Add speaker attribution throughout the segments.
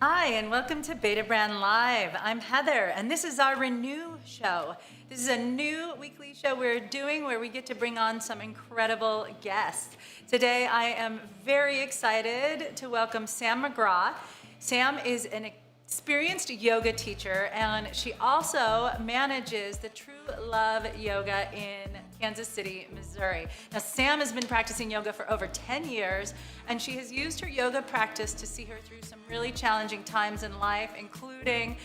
Speaker 1: Hi, and welcome to Beta Brand Live. I'm Heather, and this is our Renew show. This is a new weekly show we're doing where we get to bring on some incredible guests. Today, I am very excited to welcome Sam Megraw. Sam is an experienced yoga teacher, and she also manages the True Love Yoga in Kansas City, Missouri. Now, Sam has been practicing yoga for over 10 years, and she has used her yoga practice to see her through some really challenging times in life, including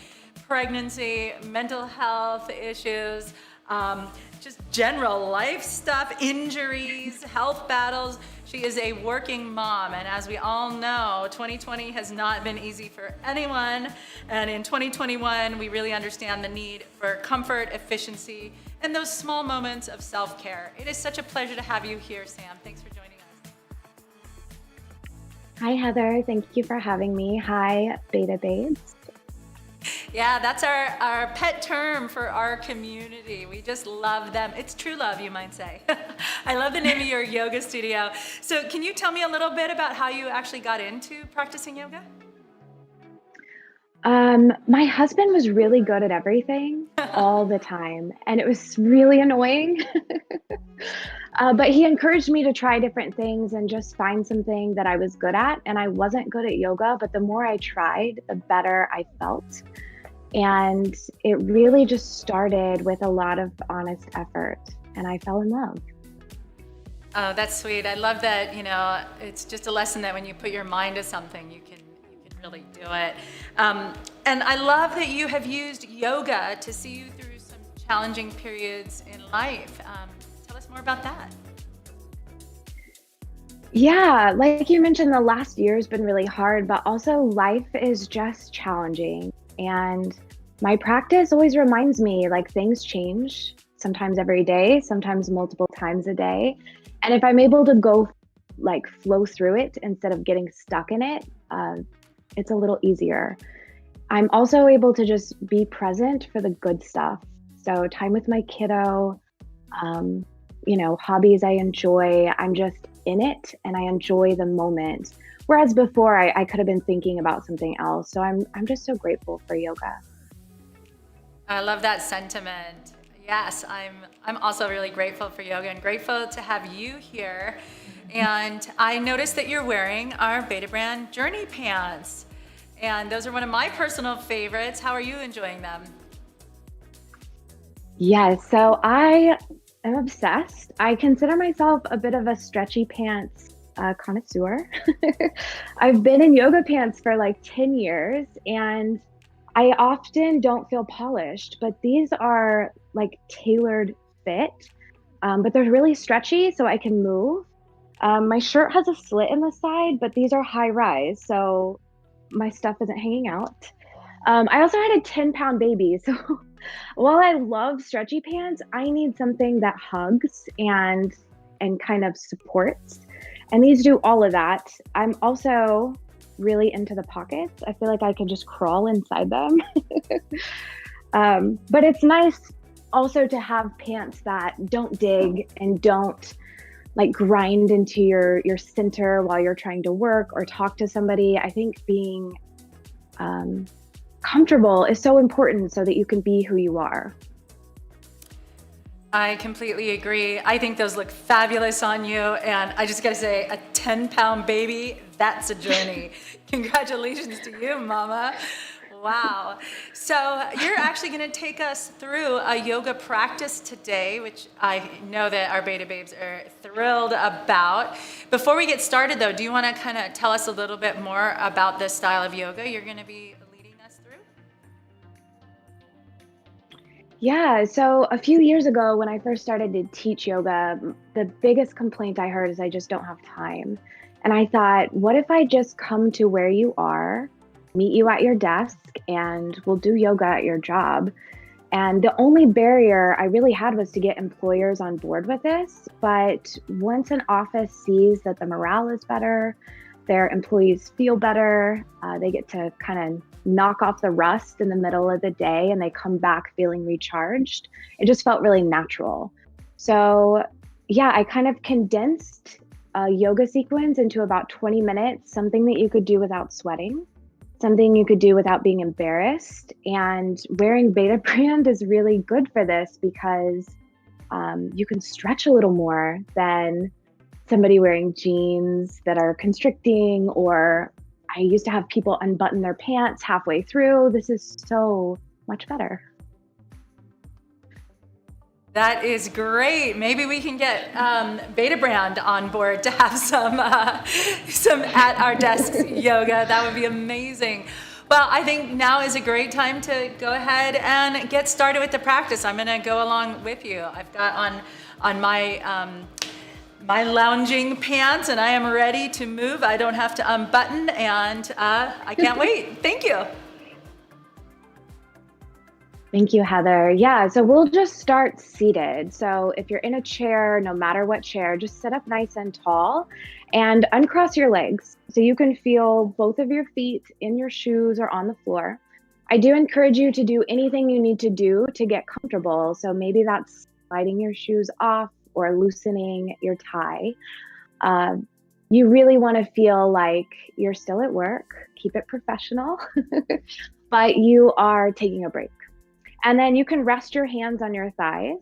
Speaker 1: pregnancy, mental health issues, just general life stuff, injuries, health battles. She is a working mom, and as we all know, 2020 has not been easy for anyone, and in 2021, we really understand the need for comfort, efficiency, and those small moments of self-care. It is such a pleasure to have you here, Sam. Thanks for joining us.
Speaker 2: Hi, Heather. Thank you for having me. Hi, Beta Babes.
Speaker 1: Yeah, that's our pet term for our community. We just love them. It's true love, you might say. I love the name of your yoga studio. So can you tell me a little bit about how you actually got into practicing yoga?
Speaker 2: My husband was really good at everything all the time, and it was really annoying. But he encouraged me to try different things and just find something that I was good at. And I wasn't good at yoga, but the more I tried, the better I felt. And it really just started with a lot of honest effort, and I fell in love.
Speaker 1: Oh, that's sweet. I love that, it's just a lesson that when you put your mind to something, you can really do it. And I love that you have used yoga to see you through some challenging periods in life. Tell us more about that.
Speaker 2: Yeah, like you mentioned, the last year has been really hard, but also life is just challenging. And my practice always reminds me like things change. sometimes every day, sometimes multiple times a day. And if I'm able to go like flow through it instead of getting stuck in it, it's a little easier. I'm also able to just be present for the good stuff. So time with my kiddo, hobbies I enjoy, I'm just in it and I enjoy the moment. Whereas before I could have been thinking about something else. So I'm just so grateful for yoga.
Speaker 1: I love that sentiment. Yes, I'm also really grateful for yoga and grateful to have you here. And I noticed that you're wearing our Beta Brand Journey pants. And those are one of my personal favorites. How are you enjoying them?
Speaker 2: Yes, so I am obsessed. I consider myself a bit of a stretchy pants connoisseur. I've been in yoga pants for like 10 years and I often don't feel polished, but these are like tailored fit, but they're really stretchy so I can move. My shirt has a slit in the side, but these are high rise, so my stuff isn't hanging out. I also had a 10-pound baby, so while I love stretchy pants, I need something that hugs and kind of supports. And these do all of that. I'm also really into the pockets. I feel like I can just crawl inside them. But it's nice also to have pants that don't dig and don't like grind into your center while you're trying to work or talk to somebody. I think being comfortable is so important so that you can be who you are.
Speaker 1: I completely agree. I think those look fabulous on you. And I just got to say, a 10-pound baby, that's a journey. Congratulations to you, Mama. Wow. So you're actually going to take us through a yoga practice today, which I know that our Beta Babes are thrilled about. Before we get started, though, do you want to kind of tell us a little bit more about this style of yoga you're going to be leading us through?
Speaker 2: Yeah, so a few years ago when I first started to teach yoga, the biggest complaint I heard is I just don't have time. And I thought, what if I just come to where you are, meet you at your desk, and we'll do yoga at your job? And the only barrier I really had was to get employers on board with this. But once an office sees that the morale is better, their employees feel better, they get to kind of knock off the rust in the middle of the day and they come back feeling recharged. It just felt really natural. So, yeah, I kind of condensed a yoga sequence into about 20 minutes, something that you could do without sweating, something you could do without being embarrassed. And wearing Beta Brand is really good for this because you can stretch a little more than somebody wearing jeans that are constricting, or I used to have people unbutton their pants halfway through. This is so much better.
Speaker 1: That is great. Maybe we can get Beta Brand on board to have some at our desks yoga. That would be amazing. Well, I think now is a great time to go ahead and get started with the practice. I'm going to go along with you. I've got on my lounging pants, and I am ready to move. I don't have to unbutton, and I can't wait. Thank you.
Speaker 2: Thank you, Heather. Yeah, so we'll just start seated. So if you're in a chair, no matter what chair, just sit up nice and tall and uncross your legs so you can feel both of your feet in your shoes or on the floor. I do encourage you to do anything you need to do to get comfortable. So maybe that's sliding your shoes off or loosening your tie. You really want to feel like you're still at work. Keep it professional, but you are taking a break. And then you can rest your hands on your thighs.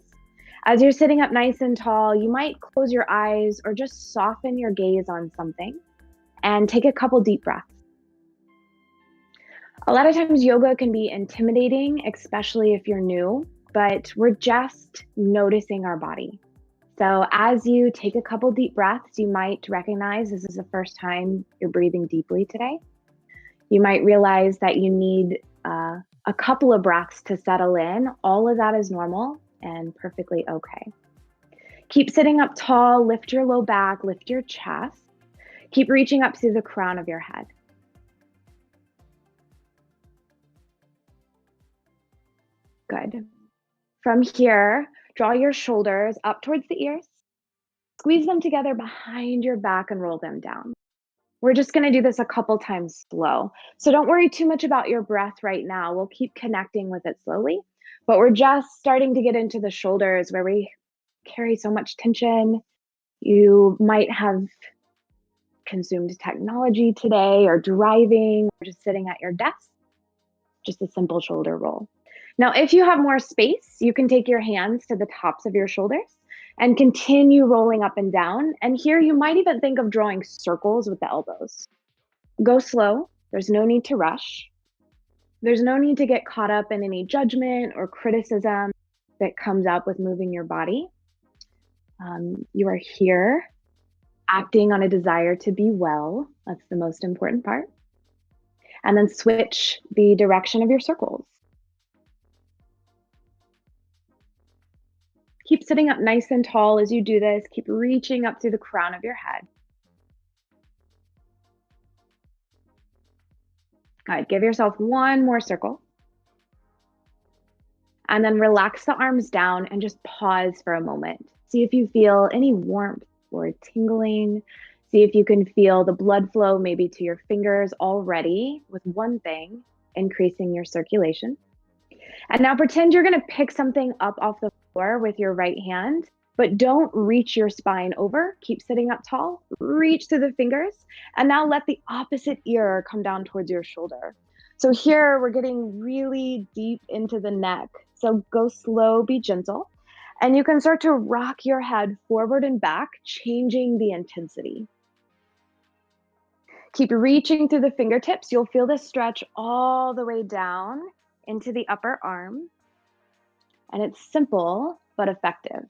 Speaker 2: As you're sitting up nice and tall, you might close your eyes or just soften your gaze on something and take a couple deep breaths. A lot of times yoga can be intimidating, especially if you're new, but we're just noticing our body. So as you take a couple deep breaths, you might recognize this is the first time you're breathing deeply today. You might realize that you need a couple of breaths to settle in. All of that is normal and perfectly okay. Keep sitting up tall, lift your low back, lift your chest. Keep reaching up through the crown of your head. Good. From here, Draw your shoulders up towards the ears, squeeze them together behind your back and roll them down. We're just going to do this a couple times slow. So don't worry too much about your breath right now. We'll keep connecting with it slowly, but we're just starting to get into the shoulders where we carry so much tension. You might have consumed technology today or driving or just sitting at your desk. Just a simple shoulder roll. Now, if you have more space, you can take your hands to the tops of your shoulders and continue rolling up and down. And here you might even think of drawing circles with the elbows. Go slow. There's no need to rush. There's no need to get caught up in any judgment or criticism that comes up with moving your body. You are here acting on a desire to be well. That's the most important part. And then switch the direction of your circles. Keep sitting up nice and tall as you do this. Keep reaching up through the crown of your head. Good. Give yourself one more circle. And then relax the arms down and just pause for a moment. See if you feel any warmth or tingling. See if you can feel the blood flow maybe to your fingers already with one thing, increasing your circulation. And now pretend you're going to pick something up off the floor with your right hand, but don't reach your spine over. Keep sitting up tall, reach through the fingers, and now let the opposite ear come down towards your shoulder. So here we're getting really deep into the neck. So go slow, be gentle, and you can start to rock your head forward and back, changing the intensity. Keep reaching through the fingertips. You'll feel this stretch all the way down into the upper arm. And it's simple, but effective.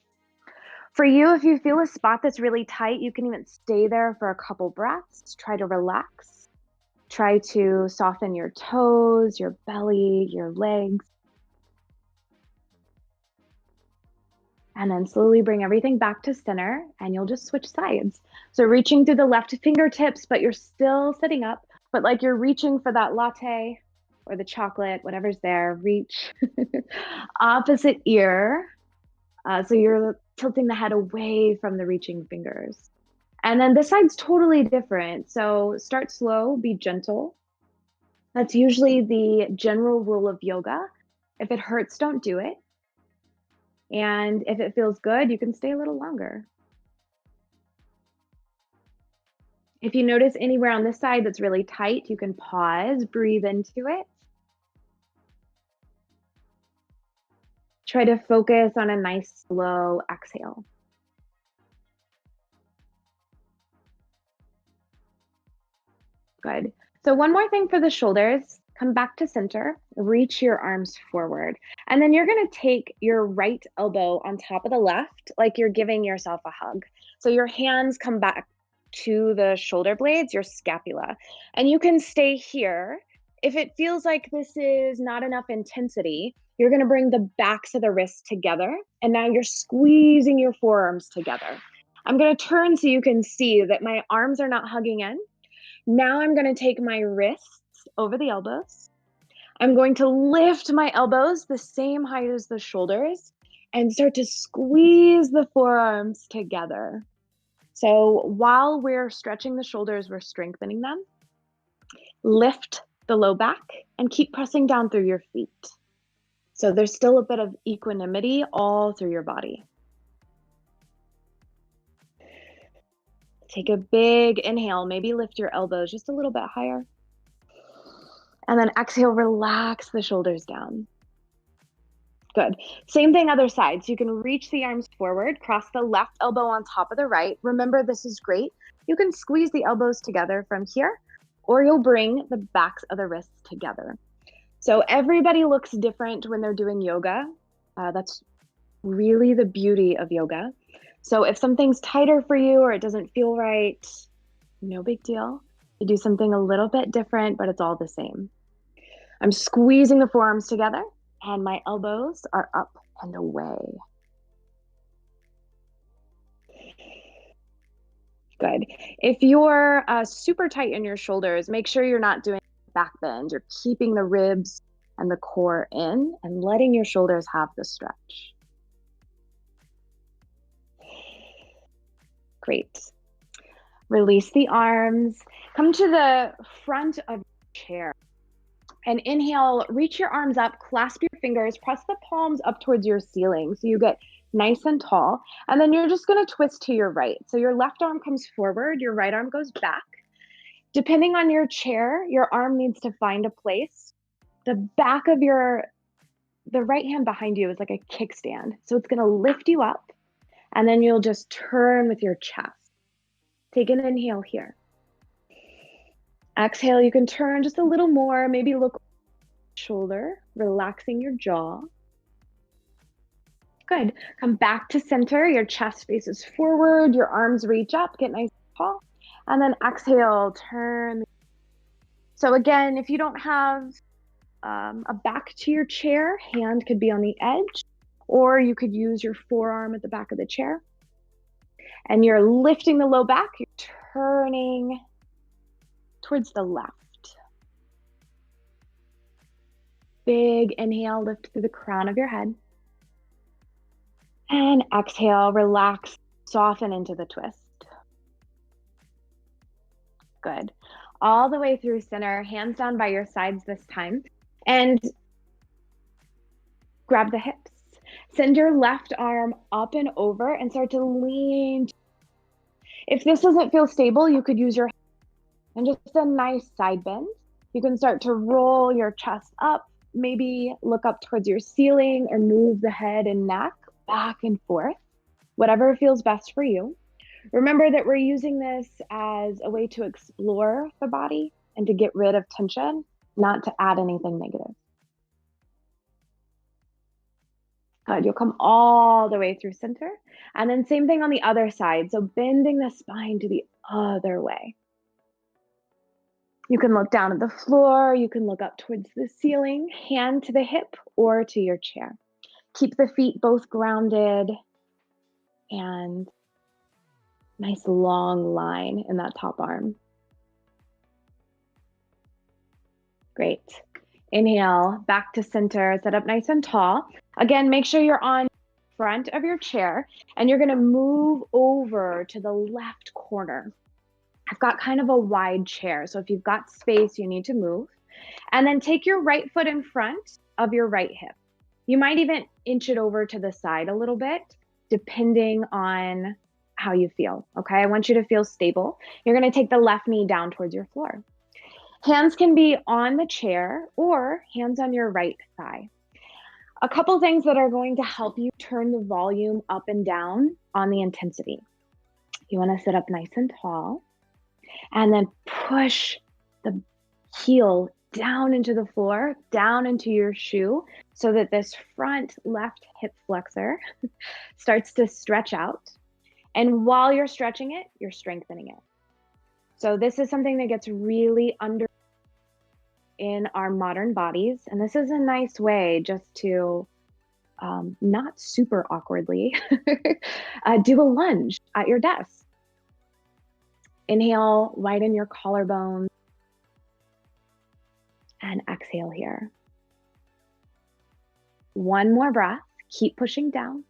Speaker 2: For you, if you feel a spot that's really tight, you can even stay there for a couple breaths. Try to relax. Try to soften your toes, your belly, your legs. And then slowly bring everything back to center, and you'll just switch sides. So reaching through the left fingertips, but you're still sitting up, but like you're reaching for that latte or the chocolate, whatever's there, reach. Opposite ear. So you're tilting the head away from the reaching fingers. And then this side's totally different. So start slow, be gentle. That's usually the general rule of yoga. If it hurts, don't do it. And if it feels good, you can stay a little longer. If you notice anywhere on this side that's really tight, you can pause, breathe into it. Try to focus on a nice slow exhale. Good. So one more thing for the shoulders. Come back to center, reach your arms forward. And then you're gonna take your right elbow on top of the left, like you're giving yourself a hug. So your hands come back to the shoulder blades, your scapula. And you can stay here. If it feels like this is not enough intensity, you're gonna bring the backs of the wrists together. And now you're squeezing your forearms together. I'm gonna turn so you can see that my arms are not hugging in. Now I'm gonna take my wrists over the elbows. I'm going to lift my elbows the same height as the shoulders and start to squeeze the forearms together. So while we're stretching the shoulders, we're strengthening them. Lift the low back and keep pressing down through your feet. So there's still a bit of equanimity all through your body. Take a big inhale, maybe lift your elbows just a little bit higher. And then exhale, relax the shoulders down. Good. Same thing other side. So you can reach the arms forward, cross the left elbow on top of the right. Remember, this is great. You can squeeze the elbows together from here, or you'll bring the backs of the wrists together. So everybody looks different when they're doing yoga. That's really the beauty of yoga. So if something's tighter for you or it doesn't feel right, no big deal. You do something a little bit different, but it's all the same. I'm squeezing the forearms together and my elbows are up and away. Good. If you're super tight in your shoulders, make sure you're not doing back bend. You're keeping the ribs and the core in and letting your shoulders have the stretch. Great. Release the arms. Come to the front of your chair. And inhale, reach your arms up, clasp your fingers, press the palms up towards your ceiling so you get nice and tall. And then you're just going to twist to your right. So your left arm comes forward, your right arm goes back. Depending on your chair, your arm needs to find a place. The back of the right hand behind you is like a kickstand. So it's going to lift you up, and then you'll just turn with your chest. Take an inhale here. Exhale, you can turn just a little more, maybe look shoulder, relaxing your jaw. Good. Come back to center. Your chest faces forward, your arms reach up, get nice and tall. And then exhale, turn. So again, if you don't have a back to your chair, hand could be on the edge, or you could use your forearm at the back of the chair. And you're lifting the low back, you're turning towards the left. Big inhale, lift through the crown of your head. And exhale, relax, soften into the twist. Good. All the way through center, hands down by your sides this time. And grab the hips. Send your left arm up and over and start to lean. If this doesn't feel stable, you could use your hands and just a nice side bend. You can start to roll your chest up, maybe look up towards your ceiling or move the head and neck back and forth, whatever feels best for you. Remember that we're using this as a way to explore the body and to get rid of tension, not to add anything negative. Good, you'll come all the way through center. And then same thing on the other side. So bending the spine to the other way. You can look down at the floor. You can look up towards the ceiling, hand to the hip or to your chair. Keep the feet both grounded and nice long line in that top arm. Great. Inhale, back to center, sit up nice and tall. Again, make sure you're on front of your chair and you're gonna move over to the left corner. I've got kind of a wide chair, so if you've got space, you need to move. And then take your right foot in front of your right hip. You might even inch it over to the side a little bit, depending on how you feel, okay? I want you to feel stable. You're gonna take the left knee down towards your floor. Hands can be on the chair or hands on your right thigh. A couple things that are going to help you turn the volume up and down on the intensity. You wanna sit up nice and tall and then push the heel down into the floor, down into your shoe, so that this front left hip flexor starts to stretch out. And while you're stretching it, you're strengthening it. So this is something that gets really under in our modern bodies. And this is a nice way just to not super awkwardly do a lunge at your desk. Inhale, widen your collarbone. And exhale here. One more breath. Keep pushing down.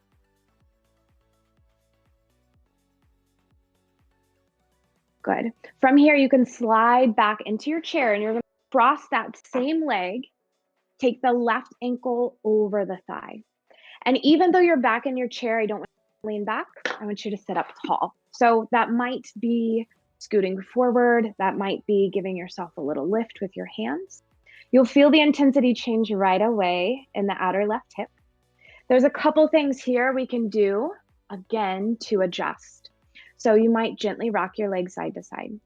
Speaker 2: Good. From here, you can slide back into your chair and you're going to cross that same leg. Take the left ankle over the thigh. And even though you're back in your chair, I don't want you to lean back. I want you to sit up tall. So that might be scooting forward. That might be giving yourself a little lift with your hands. You'll feel the intensity change right away in the outer left hip. There's a couple things here we can do, again, to adjust. So you might gently rock your legs side to side.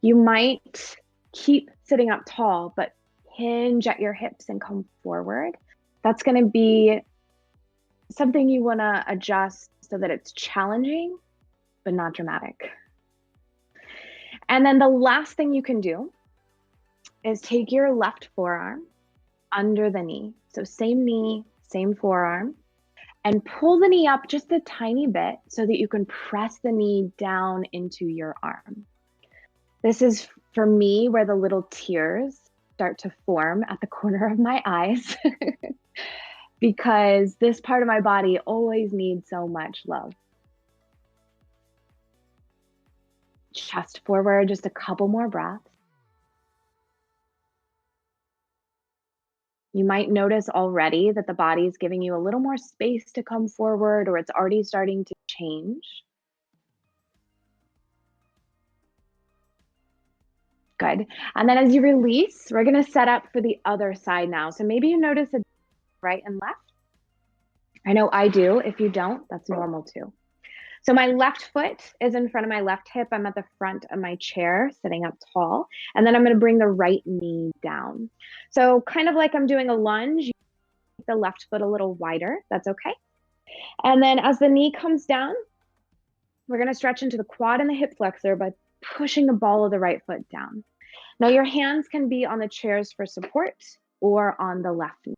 Speaker 2: You might keep sitting up tall, but hinge at your hips and come forward. That's going to be something you want to adjust so that it's challenging, but not dramatic. And then the last thing you can do is take your left forearm under the knee. So same knee, same forearm, and pull the knee up just a tiny bit so that you can press the knee down into your arm. This is, for me, where the little tears start to form at the corner of my eyes because this part of my body always needs so much love. Chest forward, just a couple more breaths. You might notice already that the body is giving you a little more space to come forward, or it's already starting to change. Good. And then as you release, we're going to set up for the other side now. So maybe you notice a right and left. I know I do. If you don't, that's normal too. So my left foot is in front of my left hip. I'm at the front of my chair, sitting up tall. And then I'm going to bring the right knee down. So kind of like I'm doing a lunge, you make the left foot a little wider. That's okay. And then as the knee comes down, we're going to stretch into the quad and the hip flexor by pushing the ball of the right foot down. Now your hands can be on the chairs for support or on the left knee.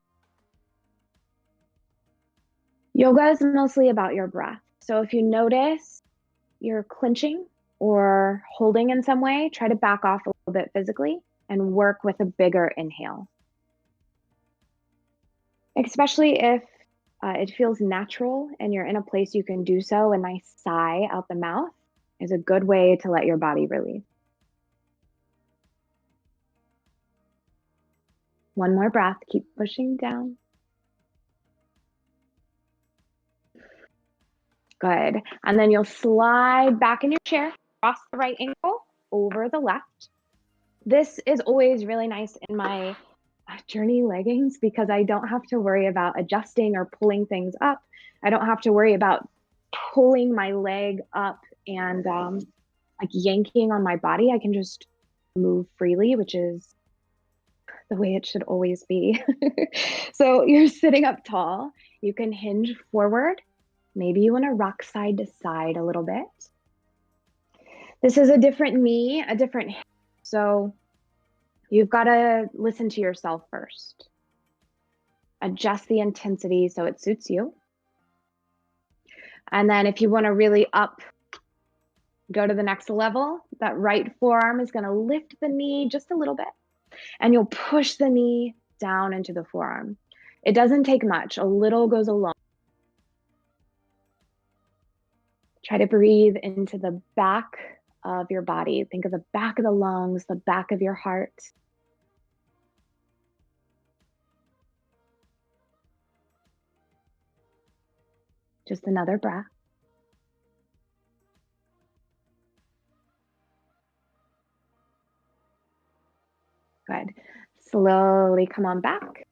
Speaker 2: Yoga is mostly about your breath. So if you notice you're clenching or holding in some way, try to back off a little bit physically and work with a bigger inhale. Especially if it feels natural and you're in a place you can do so, a nice sigh out the mouth is a good way to let your body release. One more breath, keep pushing down. Good. And then you'll slide back in your chair, cross the right ankle over the left. This is always really nice in my journey leggings because I don't have to worry about adjusting or pulling things up. I don't have to worry about pulling my leg up and like yanking on my body. I can just move freely, which is the way it should always be. So you're sitting up tall. You can hinge forward. Maybe you want to rock side to side a little bit. This is a different knee, a different hip. So you've got to listen to yourself first. Adjust the intensity so it suits you. And then if you want to really go to the next level, that right forearm is going to lift the knee just a little bit. And you'll push the knee down into the forearm. It doesn't take much. A little goes a long. Try to breathe into the back of your body. Think of the back of the lungs, the back of your heart. Just another breath. Good. Slowly come on back.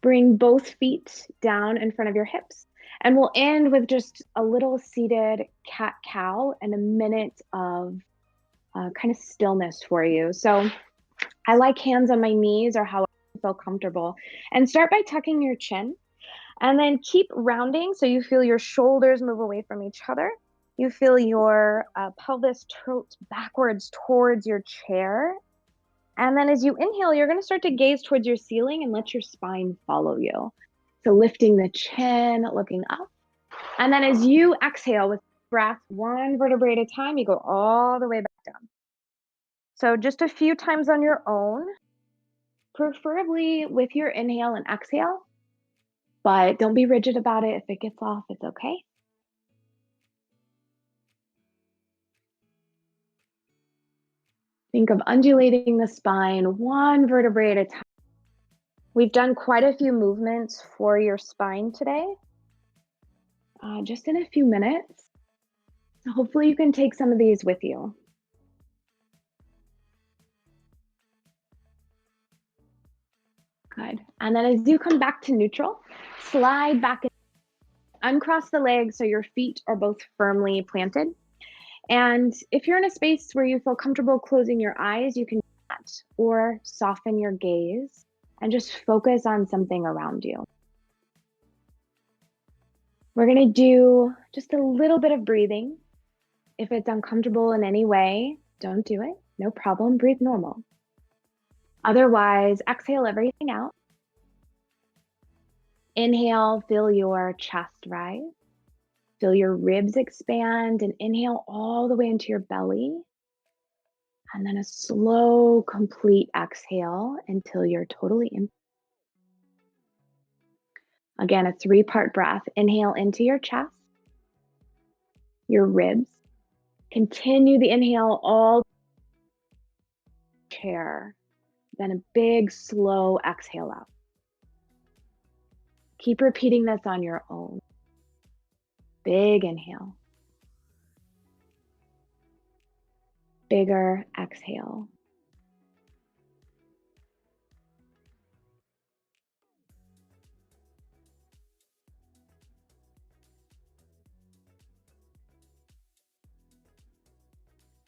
Speaker 2: Bring both feet down in front of your hips. And we'll end with just a little seated cat-cow and a minute of kind of stillness for you. So I like hands on my knees or how I feel comfortable. And start by tucking your chin. And then keep rounding so you feel your shoulders move away from each other. You feel your pelvis tilt backwards towards your chair. And then as you inhale, you're going to start to gaze towards your ceiling and let your spine follow you. So lifting the chin, looking up. And then as you exhale with breath, one vertebrae at a time, you go all the way back down. So just a few times on your own, preferably with your inhale and exhale, but don't be rigid about it. If it gets off, it's okay. Think of undulating the spine, one vertebrae at a time. We've done quite a few movements for your spine today, just in a few minutes. So hopefully you can take some of these with you. Good. And then as you come back to neutral, slide back in, uncross the legs so your feet are both firmly planted. And if you're in a space where you feel comfortable closing your eyes, you can do that, or soften your gaze and just focus on something around you. We're going to do just a little bit of breathing. If it's uncomfortable in any way, don't do it. No problem. Breathe normal. Otherwise, exhale everything out. Inhale, feel your chest rise. Feel your ribs expand and inhale all the way into your belly. And then a slow, complete exhale until you're totally empty. Again, a 3-part breath. Inhale into your chest, your ribs, Continue the inhale all chair, then a big, slow exhale out. Keep repeating this on your own. Big inhale. Bigger exhale.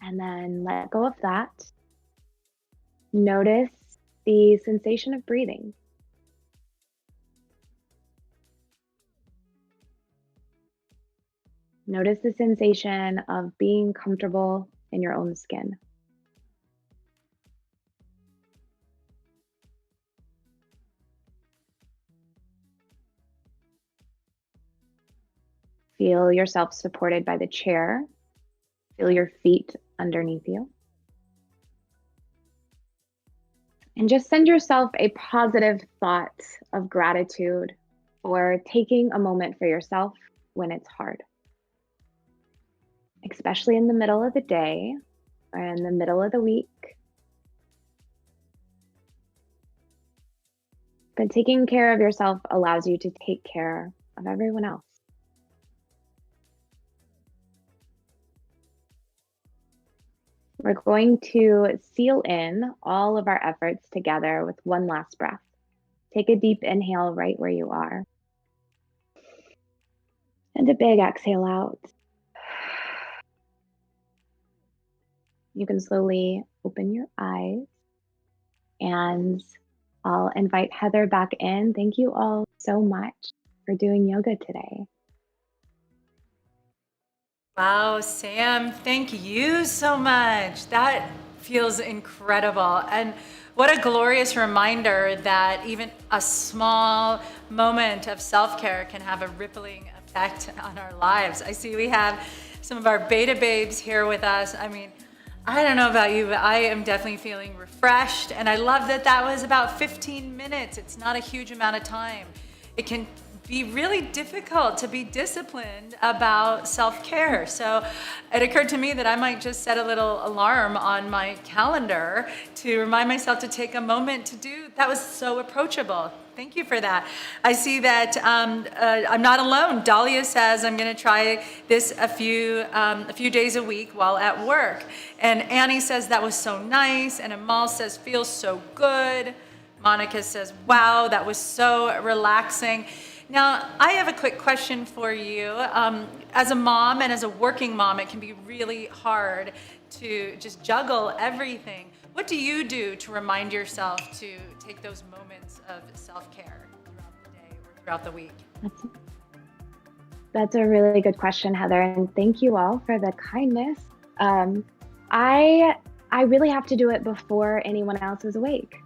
Speaker 2: And then let go of that. Notice the sensation of breathing. Notice the sensation of being comfortable in your own skin. Feel yourself supported by the chair. Feel your feet underneath you. And just send yourself a positive thought of gratitude for taking a moment for yourself when it's hard, especially in the middle of the day or in the middle of the week. But taking care of yourself allows you to take care of everyone else. We're going to seal in all of our efforts together with one last breath. Take a deep inhale right where you are. And a big exhale out. You can slowly open your eyes, and I'll invite Heather back in. Thank you all so much for doing yoga today.
Speaker 1: Wow, Sam, thank you so much. That feels incredible. And what a glorious reminder that even a small moment of self-care can have a rippling effect on our lives. I see we have some of our beta babes here with us. I mean, I don't know about you, but I am definitely feeling refreshed. And I love that that was about 15 minutes. It's not a huge amount of time. It can be really difficult to be disciplined about self-care. So it occurred to me that I might just set a little alarm on my calendar to remind myself to take a moment to do. That was so approachable. Thank you for that. I see that I'm not alone. Dahlia says I'm going to try this a few days a week while at work. And Annie says that was so nice. And Amal says feels so good. Monica says, wow, that was so relaxing. Now, I have a quick question for you. As a mom and as a working mom, it can be really hard to just juggle everything. What do you do to remind yourself to take those moments of self-care throughout the day or throughout the week?
Speaker 2: That's a really good question, Heather, and thank you all for the kindness. I really have to do it before anyone else is awake.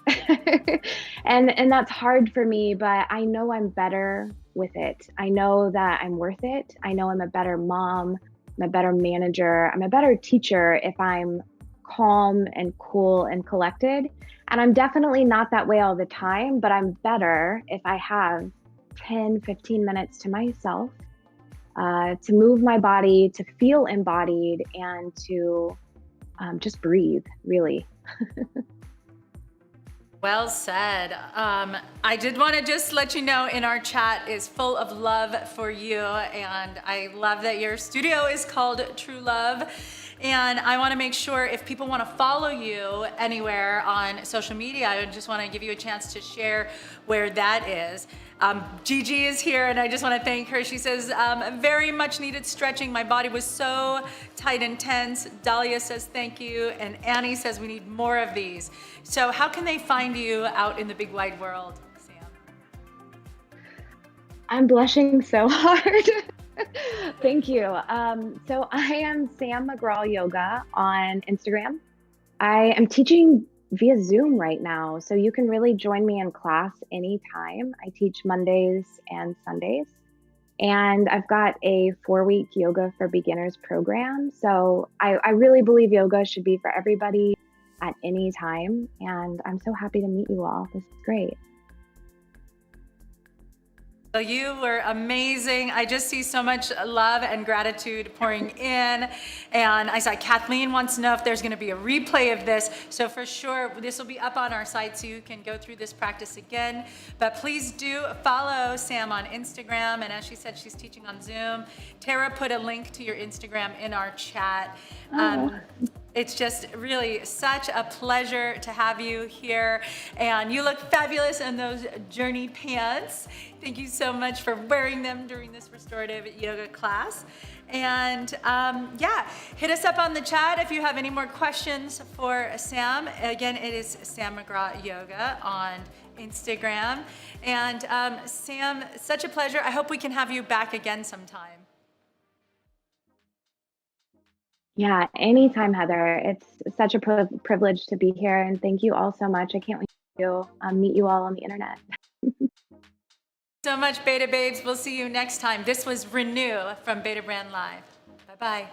Speaker 2: And that's hard for me, but I know I'm better with it. I know that I'm worth it. I know I'm a better mom, I'm a better manager, I'm a better teacher if I'm calm and cool and collected. And I'm definitely not that way all the time, but I'm better if I have 10, 15 minutes to myself, to move my body, to feel embodied, and to just breathe, really.
Speaker 1: Well said. I did want to just let you know in our chat is full of love for you. And I love that your studio is called True Love. And I want to make sure if people want to follow you anywhere on social media, I just want to give you a chance to share where that is. Gigi is here, and I just want to thank her. She says, very much needed stretching. My body was so tight and tense. Dahlia says, thank you. And Annie says, we need more of these. So how can they find you out in the big wide world, Sam?
Speaker 2: I'm blushing so hard. Thank you. So I am Sam Megraw Yoga on Instagram. I am teaching via Zoom right now, so you can really join me in class anytime. I teach Mondays and Sundays, and I've got a 4-week yoga for beginners program. So I really believe yoga should be for everybody at any time, and I'm so happy to meet you all. This is great.
Speaker 1: Well, you were amazing. I just see so much love and gratitude pouring in. And I saw Kathleen wants to know if there's going to be a replay of this. So for sure, this will be up on our site so you can go through this practice again. But please do follow Sam on Instagram. And as she said, she's teaching on Zoom. Tara put a link to your Instagram in our chat. It's just really such a pleasure to have you here. And you look fabulous in those journey pants. Thank you so much for wearing them during this restorative yoga class. And yeah, hit us up on the chat if you have any more questions for Sam. Again, it is Sam Megraw Yoga on Instagram. And Sam, such a pleasure. I hope we can have you back again sometime.
Speaker 2: Yeah, anytime, Heather. It's such a privilege to be here, and thank you all so much. I can't wait to meet you all on the internet.
Speaker 1: So much, Beta Babes. We'll see you next time. This was Renew from Beta Brand Live. Bye-bye.